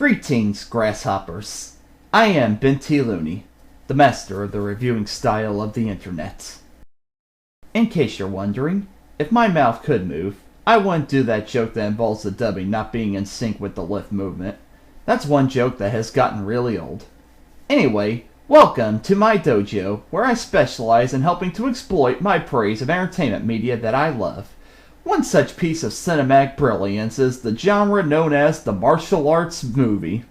Greetings, grasshoppers. I am Benthelooney, the master of the reviewing style of the internet. In case you're wondering, if my mouth could move, I wouldn't do that joke that involves the dubbing not being in sync with the lift movement. That's one joke that has gotten really old. Anyway, welcome to my dojo, where I specialize in helping to exploit my praise of entertainment media that I love. One such piece of cinematic brilliance is the genre known as the martial arts movie.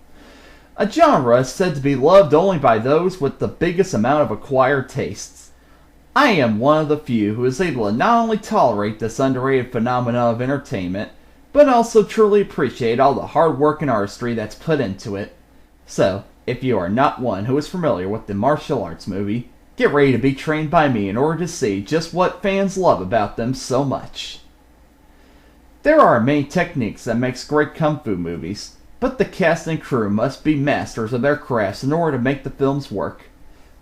A genre said to be loved only by those with the biggest amount of acquired tastes. I am one of the few who is able to not only tolerate this underrated phenomenon of entertainment, but also truly appreciate all the hard work and artistry that's put into it. So, if you are not one who is familiar with the martial arts movie, get ready to be trained by me in order to see just what fans love about them so much. There are many techniques that makes great kung fu movies, but the cast and crew must be masters of their crafts in order to make the films work.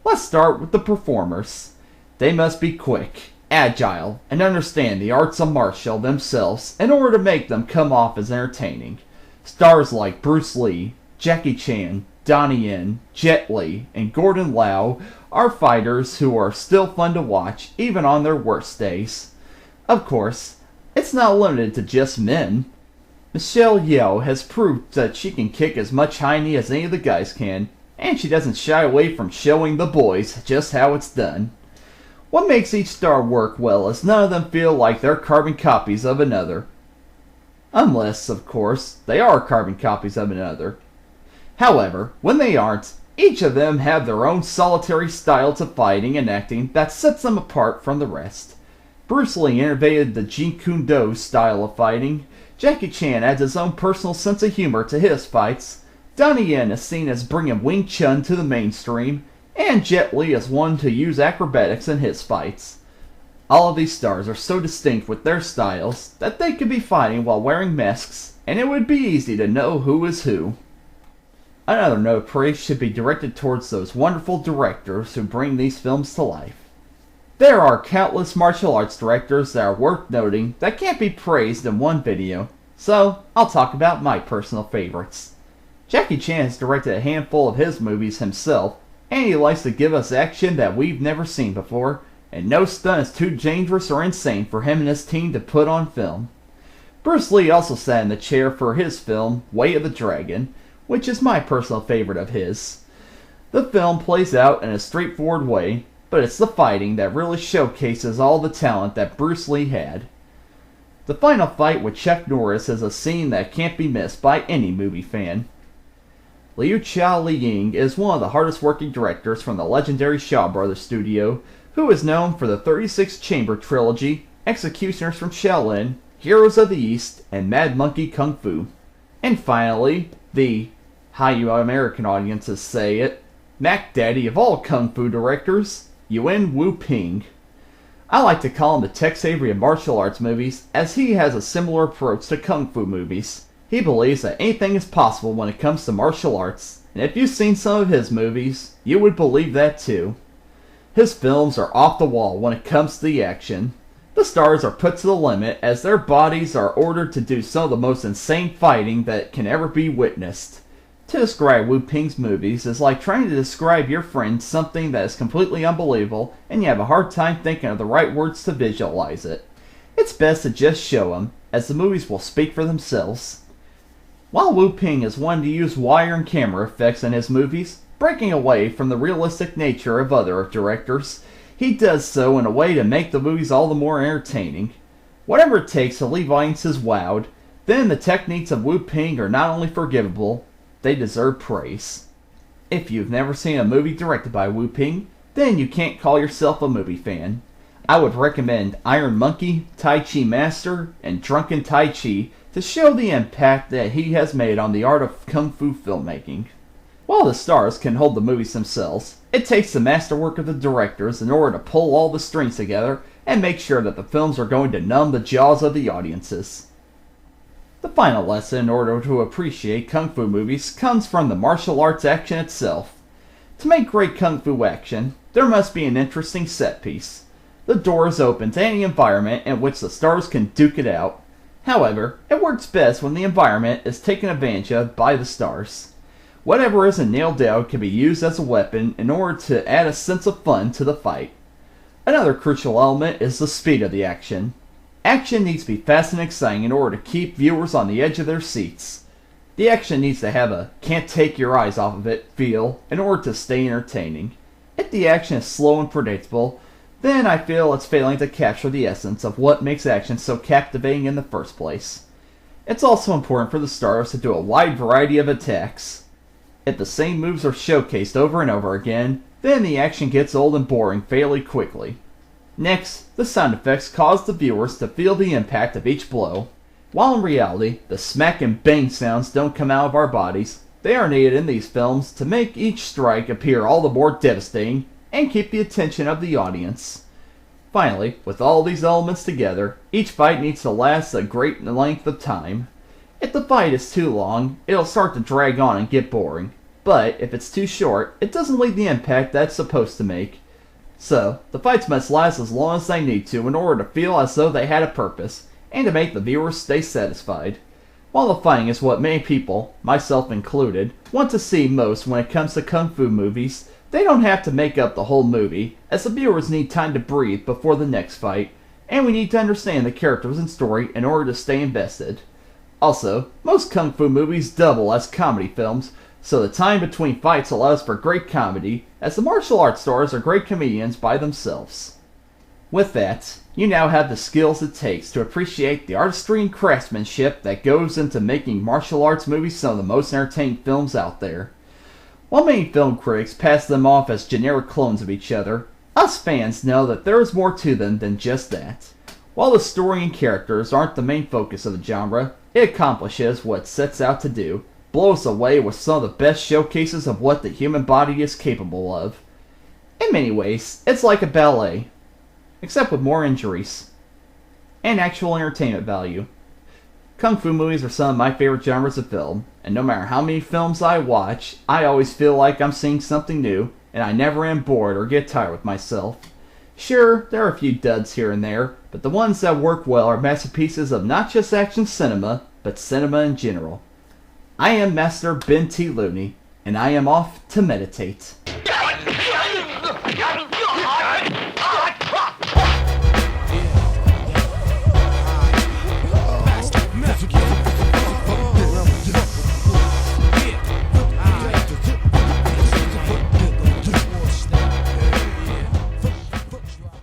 Let's start with the performers. They must be quick, agile, and understand the arts of martial themselves in order to make them come off as entertaining. Stars like Bruce Lee, Jackie Chan, Donnie Yen, Jet Li, and Gordon Liu are fighters who are still fun to watch even on their worst days. Of course, it's not limited to just men. Michelle Yeoh has proved that she can kick as much high knee as any of the guys can, and she doesn't shy away from showing the boys just how it's done. What makes each star work well is none of them feel like they're carbon copies of another. Unless, of course, they are carbon copies of another. However, when they aren't, each of them have their own solitary style to fighting and acting that sets them apart from the rest. Bruce Lee innovated the Jeet Kune Do style of fighting. Jackie Chan adds his own personal sense of humor to his fights. Donnie Yen is seen as bringing Wing Chun to the mainstream, and Jet Li is one to use acrobatics in his fights. All of these stars are so distinct with their styles that they could be fighting while wearing masks, and it would be easy to know who is who. Another note of praise should be directed towards those wonderful directors who bring these films to life. There are countless martial arts directors that are worth noting that can't be praised in one video, so I'll talk about my personal favorites. Jackie Chan has directed a handful of his movies himself, and he likes to give us action that we've never seen before, and no stunt is too dangerous or insane for him and his team to put on film. Bruce Lee also sat in the chair for his film, Way of the Dragon, which is my personal favorite of his. The film plays out in a straightforward way, but it's the fighting that really showcases all the talent that Bruce Lee had. The final fight with Chuck Norris is a scene that can't be missed by any movie fan. Liu Chia Liying is one of the hardest working directors from the legendary Shaw Brothers studio, who is known for the 36 Chamber trilogy, Executioners from Shaolin, Heroes of the East, and Mad Monkey Kung Fu. And finally, the, how you American audiences say it, Mac Daddy of all Kung Fu directors, Yuen Wu-ping. I like to call him the Tex Avery of martial arts movies, as he has a similar approach to Kung Fu movies. He believes that anything is possible when it comes to martial arts, and if you've seen some of his movies, you would believe that too. His films are off the wall when it comes to the action. The stars are put to the limit as their bodies are ordered to do some of the most insane fighting that can ever be witnessed. To describe Wu-ping's movies is like trying to describe your friend something that is completely unbelievable and you have a hard time thinking of the right words to visualize it. It's best to just show them, as the movies will speak for themselves. While Wu-ping is one to use wire and camera effects in his movies, breaking away from the realistic nature of other directors, he does so in a way to make the movies all the more entertaining. Whatever it takes to leave audiences wowed, then the techniques of Wu-ping are not only forgivable, they deserve praise. If you've never seen a movie directed by Wu-ping, then you can't call yourself a movie fan. I would recommend Iron Monkey, Tai Chi Master, and Drunken Tai Chi to show the impact that he has made on the art of kung fu filmmaking. While the stars can hold the movies themselves, it takes the masterwork of the directors in order to pull all the strings together and make sure that the films are going to numb the jaws of the audiences. The final lesson in order to appreciate kung fu movies comes from the martial arts action itself. To make great kung fu action, there must be an interesting set piece. The door is open to any environment in which the stars can duke it out. However, it works best when the environment is taken advantage of by the stars. Whatever isn't nailed down can be used as a weapon in order to add a sense of fun to the fight. Another crucial element is the speed of the action. Action needs to be fast and exciting in order to keep viewers on the edge of their seats. The action needs to have a can't take your eyes off of it feel in order to stay entertaining. If the action is slow and predictable, then I feel it's failing to capture the essence of what makes action so captivating in the first place. It's also important for the stars to do a wide variety of attacks. If the same moves are showcased over and over again, then the action gets old and boring fairly quickly. Next, the sound effects cause the viewers to feel the impact of each blow. While in reality, the smack and bang sounds don't come out of our bodies, they are needed in these films to make each strike appear all the more devastating and keep the attention of the audience. Finally, with all these elements together, each fight needs to last a great length of time. If the fight is too long, it'll start to drag on and get boring. But if it's too short, it doesn't leave the impact that it's supposed to make. So, the fights must last as long as they need to in order to feel as though they had a purpose, and to make the viewers stay satisfied. While the fighting is what many people, myself included, want to see most when it comes to kung fu movies, they don't have to make up the whole movie, as the viewers need time to breathe before the next fight, and we need to understand the characters and story in order to stay invested. Also, most kung fu movies double as comedy films, so the time between fights allows for great comedy, as the martial arts stars are great comedians by themselves. With that, you now have the skills it takes to appreciate the artistry and craftsmanship that goes into making martial arts movies some of the most entertaining films out there. While many film critics pass them off as generic clones of each other, us fans know that there is more to them than just that. While the story and characters aren't the main focus of the genre, it accomplishes what it sets out to do, blows away with some of the best showcases of what the human body is capable of. In many ways, it's like a ballet, except with more injuries, and actual entertainment value. Kung fu movies are some of my favorite genres of film, and no matter how many films I watch, I always feel like I'm seeing something new, and I never am bored or get tired with myself. Sure, there are a few duds here and there, but the ones that work well are masterpieces of not just action cinema, but cinema in general. I am Master Benthelooney, and I am off to meditate.